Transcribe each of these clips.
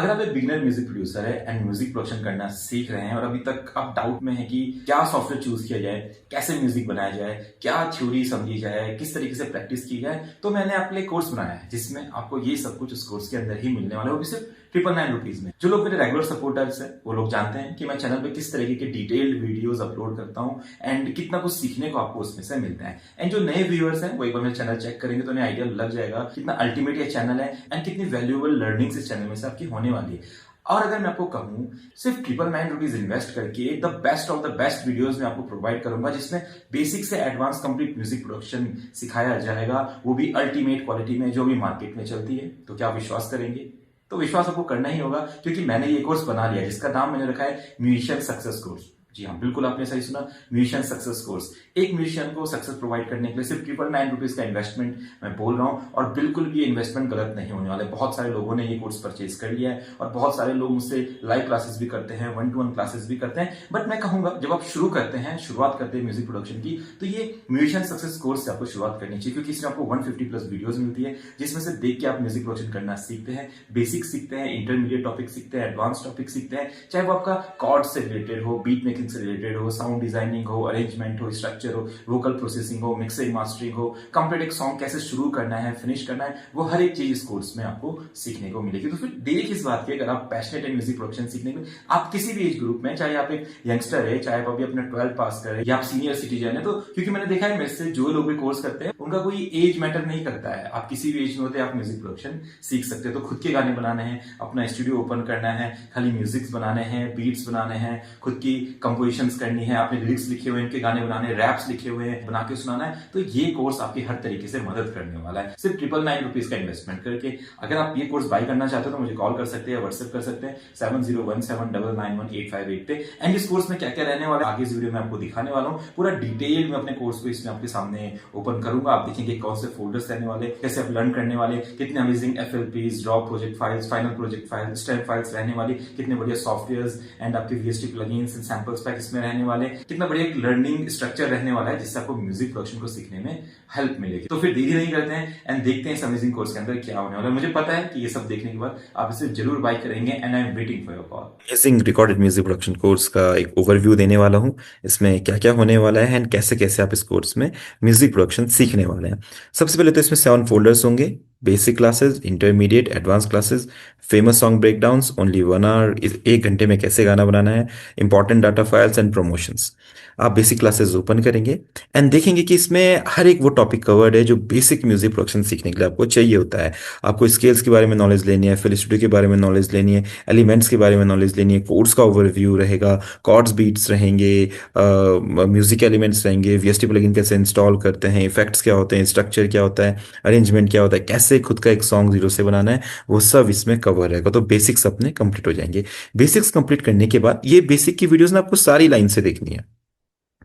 अगर आप एक बिगिनर म्यूजिक प्रोड्यूसर है एंड म्यूजिक प्रोडक्शन करना सीख रहे हैं और अभी तक आप डाउट में हैं कि क्या सॉफ्टवेयर चूज किया जाए, कैसे म्यूजिक बनाया जाए, क्या थ्योरी समझी जाए, किस तरीके से प्रैक्टिस की जाए, तो मैंने आपके लिए कोर्स बनाया है जिसमें आपको ये सब कुछ उस कोर्स के अंदर ही मिलने वाला है, वो भी सिर्फ 999 रुपीज में। जो लोग मेरे रेगुलर सपोर्टर्स हैं वो लोग जानते हैं कि मैं चैनल पे किस तरीके के डिटेल्ड वीडियोस अपलोड करता हूँ एंड कितना कुछ सीखने को आपको उसमें से मिलता है। एंड जो नए व्यूअर्स हैं वो एक बार मेरा चैनल चेक करेंगे तो उन्हें आइडिया लग जाएगा कितना अल्टीमेट ये चैनल है एंड कितनी वैल्यूएबल लर्निंग्स इस चैनल में से आपकी होने वाली है। और अगर मैं आपको कहूं सिर्फ 999 रुपीज इन्वेस्ट करके the best of the best videos मैं आपको प्रोवाइड करूंगा जिसमें बेसिक से एडवांस कंप्लीट म्यूजिक प्रोडक्शन सिखाया जाएगा, वो भी अल्टीमेट क्वालिटी में जो भी मार्केट में चलती है, तो क्या आप विश्वास करेंगे? तो विश्वास आपको करना ही होगा क्योंकि मैंने ये कोर्स बना लिया जिसका नाम मैंने रखा है म्यूजिशियन सक्सेस कोर्स। जी हाँ, बिल्कुल आपने सही सुना, म्यूजिशियन सक्सेस कोर्स। एक म्यूजिशियन को सक्सेस प्रोवाइड करने के लिए सिर्फ 999 रुपीज का इन्वेस्टमेंट मैं बोल रहा हूँ और बिल्कुल भी ये इन्वेस्टमेंट गलत नहीं होने वाला है। बहुत सारे लोगों ने ये कोर्स परचेज कर लिया है और बहुत सारे लोग मुझसे लाइव क्लासेस भी करते हैं, 1-to-1 क्लासेस भी करते हैं। बट मैं कहूंगा जब आप शुरू करते हैं, शुरुआत करते हैं म्यूजिक प्रोडक्शन की, तो ये म्यूजिशियन सक्सेस कोर्स से आपको शुरुआत करनी चाहिए क्योंकि इसमें आपको 150 प्लस वीडियोस मिलती है जिसमें से देख के आप म्यूजिक प्रोडक्शन करना सीखते हैं, बेसिक सीखते हैं, इंटरमीडिएट टॉपिक सीखते हैं, एडवांस टॉपिक सीखते हैं, चाहे वो आपका कॉर्ड से रिलेटेड हो, बीट मेकिंग से रिलेटेड हो, साउंड डिजाइनिंग हो, अरेंजमेंट हो, स्ट्रक्चर हो, वोकल प्रोसेसिंग हो, मिक्सिंग मास्टरिंग हो, कंप्लीट एक सॉन्ग कैसे शुरू करना है, फिनिश करना है, वो हर एक चीज इस कोर्स में आपको सीखने को मिलेगी। तो फिर देर किस बात की, अगर आप पैशनेट है म्यूजिक प्रोडक्शन सीखने में, आप किसी भी एज ग्रुप में, चाहे आप एक यंगस्टर है, चाहे आप अभी अपना 12 पास कर रहे हैं या आप सीनियर सिटीजन है, तो क्योंकि मैंने देखा है मेरे से जो लोग भी कोर्स करते हैं उनका कोई एज मैटर नहीं करता है, आप किसी भी एज में होते हैं आप म्यूजिक प्रोडक्शन सीख सकते हैं। तो खुद के गाने बनाने हैं, अपना स्टूडियो ओपन करना है, खाली म्यूजिक्स बनाने हैं, बीट्स बनाने हैं, खुद की कंपोजिशंस करनी है, आपने लिरिक्स लिखे हुए हैं, इनके गाने बनाने, रैप्स लिखे हुए हैं, बना के सुनाना है, तो ये कोर्स आपकी हर तरीके से मदद करने वाला है सिर्फ 999 रुपीज का इन्वेस्टमेंट करके। अगर आप ये कोर्स बाय करना चाहते हो तो मुझे कॉल कर सकते हैं, व्हाट्सएप कर सकते हैं 7017991858 पे। एंड इस कोर्स में क्या क्या रहने वाला है आगे इस वीडियो में आपको दिखाने वाला हूँ, पूरा डिटेल में अपने कोर्स को इसमें आपके सामने ओपन करूंगा। आप देखेंगे कौन से फोल्डर्स रहने वाले, कैसे आप लर्न करने वाले, कितने amazing FLPs, drop project files, final project files, step files रहने वाली, कितने बढ़िया सॉफ्टवेयर्स एंड आपके VST plugins and samples pack इसमें रहने वाले, कितना बढ़िया एक लर्निंग स्ट्रक्चर रहने वाला है जिससे आपको म्यूजिक प्रोडक्शन को सीखने में हेल्प मिलेगी। तो फिर देरी नहीं करते हैं एंड देखते हैं इस अमेजिंग कोर्स के अंदर क्या होने वाला है। मुझे पता है कि ये सब देखने के बाद आप इसे जरूर बाय करेंगे and I am waiting for your call. Amazing recorded music production course का एक ओवरव्यू देने वाला हूँ। इसमें क्या क्या होने वाला है एंड कैसे कैसे आप इस कोर्स में म्यूजिक प्रोडक्शन सीखने वाले हैं। सबसे पहले तो इसमें 7 फोल्डर्स होंगे। Basic classes, intermediate, advance classes, famous song breakdowns, only 1 hour, 1 घंटे में कैसे गाना बनाना है, important data files and promotions. आप बेसिक क्लासेस ओपन करेंगे एंड देखेंगे कि इसमें हर एक वो टॉपिक कवर्ड है जो बेसिक म्यूजिक प्रोडक्शन सीखने के लिए आपको चाहिए होता है। आपको स्केल्स के बारे में नॉलेज लेनी है, फिर स्टूडियो के बारे में नॉलेज लेनी है, एलिमेंट्स के बारे में नॉलेज लेनी है, कोड्स का ओवरव्यू रहेगा, कॉर्ड्स बीट्स रहेंगे, म्यूजिक एलिमेंट्स रहेंगे, VST प्लगइन कैसे इंस्टॉल करते हैं, इफेक्ट्स क्या होते हैं, स्ट्रक्चर क्या होता है, अरेंजमेंट क्या होता है, कैसे खुद का एक सॉन्ग जीरो से बनाना है, वो सब इसमें कवर रहेगा। तो बेसिक्स अपने कंप्लीट हो जाएंगे। बेसिक्स कंप्लीट करने के बाद ये बेसिक की वीडियोस ना आपको सारी लाइन से देखनी है।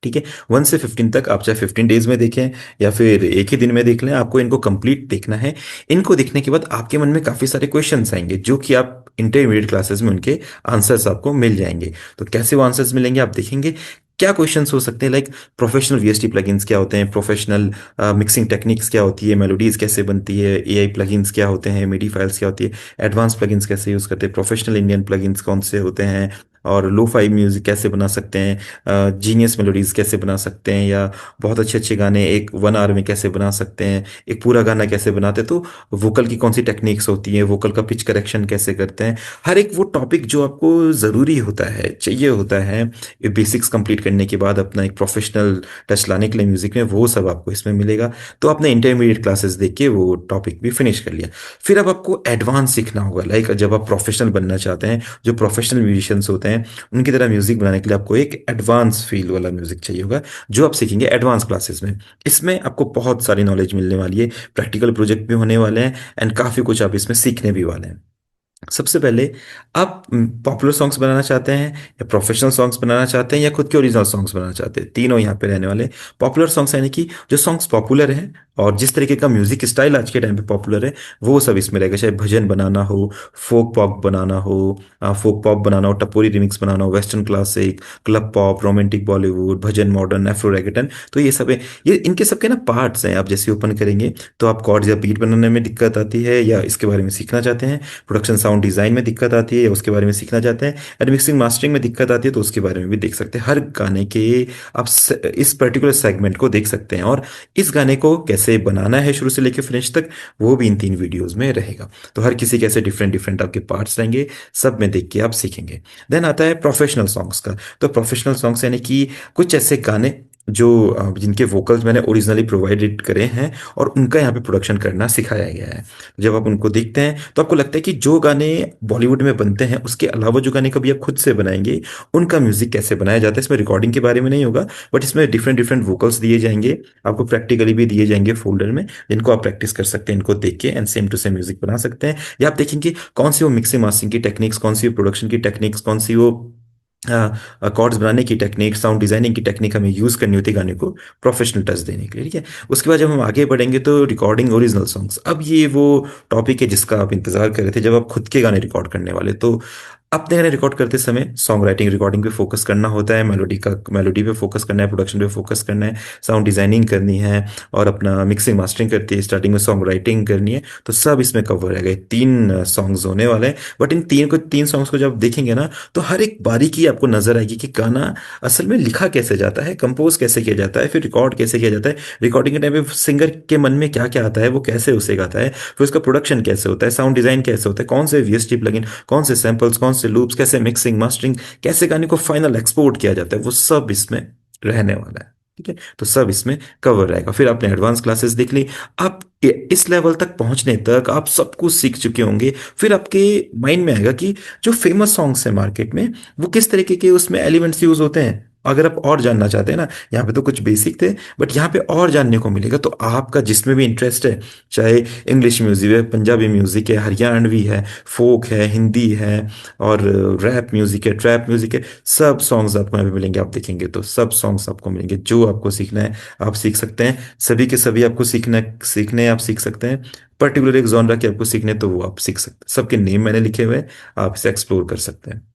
ठीक है, 1 से 15 तक, आप चाहे 15 डेज में देखें या फिर एक ही दिन में देख लें, आपको इनको कंप्लीट देखना है। इनको देखने के बाद आपके मन में काफी सारे क्वेश्चंस आएंगे जो कि आप इंटरमीडिएट क्लासेस में उनके आंसर्स आपको मिल जाएंगे। तो कैसे वो आंसर्स मिलेंगे आप देखेंगे। क्या क्वेश्चंस हो सकते हैं, लाइक प्रोफेशनल VST प्लगइन्स क्या होते हैं, प्रोफेशनल मिक्सिंग टेक्निक्स क्या होती है, मेलोडीज कैसे बनती है, AI प्लगइन्स क्या होते हैं, मिडी फाइल्स क्या होती है, एडवांस प्लगइन्स कैसे यूज करते हैं, प्रोफेशनल इंडियन प्लगइन्स कौन से होते हैं, और लो फाई म्यूजिक कैसे बना सकते हैं, जीनियस मेलोडीज कैसे बना सकते हैं, या बहुत अच्छे अच्छे गाने एक 1 आवर में कैसे बना सकते हैं, एक पूरा गाना कैसे बनाते हैं, तो वोकल की कौन सी टेक्निक्स होती हैं, वोकल का पिच करेक्शन कैसे करते हैं। हर एक वो टॉपिक जो आपको ज़रूरी होता है, चाहिए होता है बेसिक्स कंप्लीट करने के बाद अपना एक प्रोफेशनल टच लाने के लिए म्यूजिक में, वो सब आपको इसमें मिलेगा। तो आपने इंटरमीडिएट क्लासेस देख के वो टॉपिक भी फिनिश कर लिया। फिर अब आपको एडवांस सीखना होगा, लाइक जब आप प्रोफेशनल बनना चाहते हैं, जो प्रोफेशनल म्यूजिशियंस होते हैं उनकी तरह म्यूजिक बनाने के लिए आपको एक एडवांस फील वाला म्यूजिक चाहिए होगा जो आप सीखेंगे एडवांस क्लासेस में। इसमें आपको बहुत सारी नॉलेज मिलने वाली है, प्रैक्टिकल प्रोजेक्ट भी होने वाले हैं एंड काफी कुछ आप इसमें सीखने भी वाले हैं। सबसे पहले, आप पॉपुलर सॉन्ग्स बनाना चाहते हैं या प्रोफेशनल सॉन्ग्स बनाना चाहते हैं या खुद के ओरिजिनल सॉन्ग्स बनाना चाहते हैं, तीनों यहाँ पे रहने वाले। पॉपुलर सॉन्ग्स यानी कि जो सॉन्ग्स पॉपुलर हैं और जिस तरीके का म्यूजिक स्टाइल आज के टाइम पे पॉपुलर है वो सब इसमें रहेगा, चाहे भजन बनाना हो, फोक पॉप बनाना हो, टपोरी रिमिक्स बनाना हो, western classic, club pop, romantic Bollywood, bhajan, modern, Afro reggaeton. तो ये सब है, ये इनके सबके ना पार्ट्स हैं। आप जैसे ओपन करेंगे तो आप कॉर्ड्स या बीट बनाने में दिक्कत आती है या इसके बारे में सीखना चाहते हैं, प्रोडक्शन साउंड डिजाइन में दिक्कत आती है या उसके बारे में सीखना चाहते हैं, एंड मिक्सिंग मास्टरिंग में दिक्कत आती है तो उसके बारे में भी देख सकते हैं। हर गाने के आप इस पर्टिकुलर सेगमेंट को देख सकते हैं, और इस गाने को कैसे बनाना है शुरू से लेकर फिनिश तक वो भी इन 3 वीडियोस में रहेगा। तो हर किसी के ऐसे डिफरेंट डिफरेंट आपके पार्ट्स रहेंगे, सब में देख के आप सीखेंगे। देन आता है प्रोफेशनल सॉन्ग्स का। तो प्रोफेशनल सॉन्ग्स यानी कि कुछ ऐसे गाने जो जिनके वोकल्स मैंने ओरिजिनली प्रोवाइडेड करे हैं और उनका यहाँ पे प्रोडक्शन करना सिखाया गया है। जब आप उनको देखते हैं तो आपको लगता है कि जो गाने बॉलीवुड में बनते हैं उसके अलावा जो गाने कभी आप खुद से बनाएंगे उनका म्यूजिक कैसे बनाया जाता है। इसमें रिकॉर्डिंग के बारे में नहीं होगा, बट इसमें डिफरेंट डिफरेंट वोकल्स दिए जाएंगे, आपको प्रैक्टिकली भी दिए जाएंगे फोल्डर में, जिनको आप प्रैक्टिस कर सकते हैं, इनको देख के and same to same music बना सकते हैं। या आप देखेंगे कौन सी वो मिक्सिंग मास्टरिंग की टेक्निक्स, कौन सी वो प्रोडक्शन की टेक्निक्स, कौन सी वो कॉर्ड्स बनाने की टेक्निक, साउंड डिजाइनिंग की टेक्निक हमें यूज करनी होती है गाने को प्रोफेशनल टच देने के लिए। ठीक है, उसके बाद जब हम आगे बढ़ेंगे तो रिकॉर्डिंग ओरिजिनल सॉन्ग्स। अब ये वो टॉपिक है जिसका आप इंतजार कर रहे थे, जब आप खुद के गाने रिकॉर्ड करने वाले। तो अपने गाने रिकॉर्ड करते समय सॉन्ग राइटिंग रिकॉर्डिंग पे फोकस करना होता है, मेलोडी पे फोकस करना है, प्रोडक्शन पे फोकस करना है, साउंड डिजाइनिंग करनी है, और अपना मिक्सिंग मास्टरिंग करती है, स्टार्टिंग में सॉन्ग राइटिंग करनी है। तो सब इसमें कवर रहेगा। 3 सॉन्ग्स होने वाले हैं, बट इन 3 सॉन्ग्स को जब देखेंगे ना तो हर एक बारीकी आपको नजर आएगी कि गाना असल में लिखा कैसे जाता है, कंपोज कैसे किया जाता है, फिर रिकॉर्ड कैसे किया जाता है, रिकॉर्डिंग के टाइम पे सिंगर के मन में क्या क्या आता है, वो कैसे उसे गाता है, फिर उसका प्रोडक्शन कैसे होता है, साउंड डिजाइन कैसे होता है, कौन से वीएसटी प्लगइन, कौन से सैंपल्स, कौन से लूप्स, कैसे मिक्सिंग मास्टरिंग, कैसे गाने को फाइनल एक्सपोर्ट किया जाता है, वो सब इसमें रहने वाला है। ठीक है, तो सब इसमें कवर रहेगा। फिर आपने एडवांस क्लासेस देख ली, आप इस लेवल तक पहुंचने तक आप सब कुछ सीख चुके होंगे। फिर आपके माइंड में आएगा कि जो फेमस सॉन्ग्स हैं मार्केट में वो किस तरीके के उसमें एलिमेंट्स यूज होते हैं। अगर आप और जानना चाहते हैं ना, यहाँ पे तो कुछ बेसिक थे, बट यहाँ पे और जानने को मिलेगा। तो आपका जिसमें भी इंटरेस्ट है, चाहे इंग्लिश म्यूजिक है, पंजाबी म्यूजिक है, हरियाणवी है, फोक है, हिंदी है, और रैप म्यूजिक है, ट्रैप म्यूजिक है, सब सॉन्ग्स आपको यहाँ पे मिलेंगे। आप देखेंगे तो सब सॉन्ग्स आपको मिलेंगे। जो आपको सीखना है आप सीख सकते हैं, सभी के सभी आपको सीखने आप सीख सकते हैं। पर्टिकुलर एक जॉनरा के आपको सीखने तो वो आप सीख सकते हैं। सबके नेम मैंने लिखे हुए हैं, आप इसे एक्सप्लोर कर सकते हैं।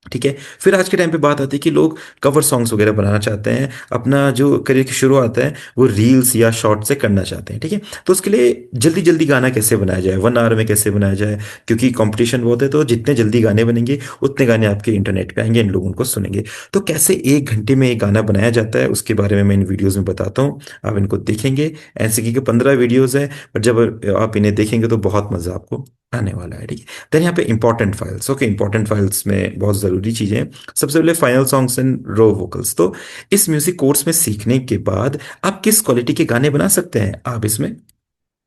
ठीक है, फिर आज के टाइम पे बात आती है कि लोग कवर सॉन्ग्स वगैरह बनाना चाहते हैं, अपना जो करियर की शुरुआत है वो रील्स या शॉर्ट से करना चाहते हैं। ठीक है, तो उसके लिए जल्दी जल्दी गाना कैसे बनाया जाए, 1 आवर में कैसे बनाया जाए, क्योंकि कंपटीशन बहुत है, तो जितने जल्दी गाने बनेंगे उतने गाने आपके इंटरनेट पे आएंगे, इन लोगों को सुनेंगे। तो कैसे 1 घंटे में एक गाना बनाया जाता है उसके बारे में मैं इन वीडियोज में बताता हूँ, आप इनको देखेंगे। ऐसे की 15 वीडियोज है, पर जब आप इन्हें देखेंगे तो बहुत मजा आपको आने वाला है। ठीक है, देन यहाँ पे important files. Okay, important files में बहुत ज़रूरी चीज़ें हैं। सबसे पहले final songs and raw vocals. तो इस म्यूजिक कोर्स में सीखने के बाद आप किस क्वालिटी के गाने बना सकते हैं, आप इसमें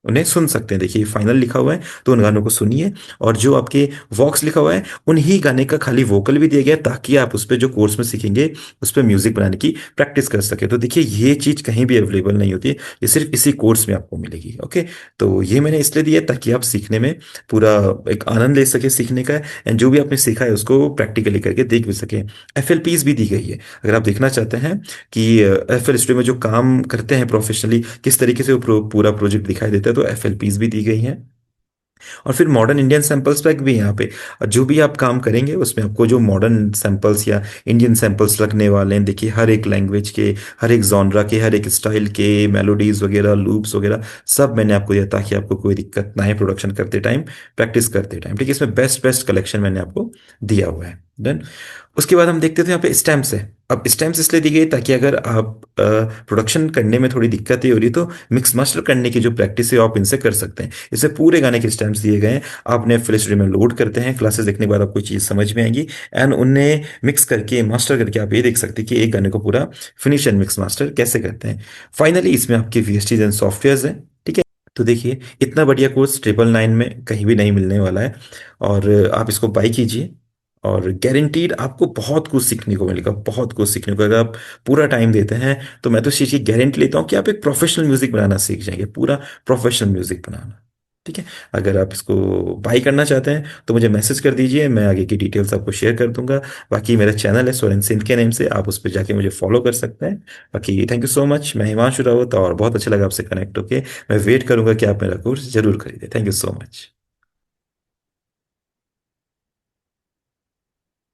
उन्हें सुन सकते हैं। देखिए फाइनल लिखा हुआ है तो उन गानों को सुनिए, और जो आपके वॉक्स लिखा हुआ है उन्हीं गाने का खाली वोकल भी दिया गया है, ताकि आप उस पर जो कोर्स में सीखेंगे उस पर म्यूजिक बनाने की प्रैक्टिस कर सके। तो देखिए ये चीज कहीं भी अवेलेबल नहीं होती है, ये सिर्फ इसी कोर्स में आपको मिलेगी। ओके, तो ये मैंने इसलिए दिया है ताकि आप सीखने में पूरा एक आनंद ले सके सीखने का, एंड जो भी आपने सीखा है उसको प्रैक्टिकली करके देख भी सके। एफएलपीज भी दी गई है, अगर आप देखना चाहते हैं कि एफएल स्टूडियो में जो काम करते हैं प्रोफेशनली किस तरीके से वो पूरा प्रोजेक्ट दिखाई देता है, तो एफएलपीज भी दी गई हैं। और फिर मॉडर्न इंडियन सैंपल्स पैक भी यहाँ पे, जो भी आप काम करेंगे उसमें आपको जो मॉडर्न सैंपल्स या इंडियन सैंपल्स लगने वाले हैं, देखिए हर एक लैंग्वेज के, हर एक जॉनरा के, हर एक स्टाइल के मेलोडीज वगैरह, लूप्स वगैरह, सब मैंने आपको दिया ताकि आपको कोई दिक्कत ना है प्रोडक्शन करते टाइम, प्रैक्टिस करते टाइम। ठीक है, इसमें बेस्ट बेस्ट कलेक्शन मैंने आपको दिया हुआ है। डन। उसके बाद हम देखते थे यहाँ पे स्टैम्प्स है। अब स्टैम्प्स इसलिए दी गई ताकि अगर आप प्रोडक्शन करने में थोड़ी दिक्कत हो रही तो मिक्स मास्टर करने की जो प्रैक्टिस है आप इनसे कर सकते हैं। इससे पूरे गाने के स्टैम्प्स दिए गए हैं, आपने FL Studio में लोड करते हैं, क्लासेस देखने के बाद आपको चीज़ समझ में आएगी, एंड उन्हें मिक्स करके मास्टर करके आप ये देख सकते हैं कि एक गाने को पूरा फिनिश एंड मिक्स मास्टर कैसे करते हैं। फाइनली इसमें आपके VSTs एंड सॉफ्टवेयर हैं। ठीक है, तो देखिए इतना बढ़िया कोर्स 999 में कहीं भी नहीं मिलने वाला है, और आप इसको बाई कीजिए, और गारंटीड आपको बहुत कुछ सीखने को मिलेगा, बहुत कुछ सीखने को। अगर आप पूरा टाइम देते हैं तो मैं तो इस चीज़ की गारंटी लेता हूँ कि आप एक प्रोफेशनल म्यूजिक बनाना सीख जाएंगे, पूरा प्रोफेशनल म्यूजिक बनाना। ठीक है। अगर आप इसको बाई करना चाहते हैं तो मुझे मैसेज कर दीजिए, मैं आगे की डिटेल्स आपको शेयर कर दूंगा। बाकी मेरा चैनल है सोरेन सिंह के नेम से, आप उस पर जाके मुझे फॉलो कर सकते हैं। बाकी थैंक यू सो मच, मैं हिमांशु रावत, और बहुत अच्छा लगा आपसे कनेक्ट होके। मैं वेट करूंगा कि आप मेरा कोर्स जरूर खरीदें। Thank you so much.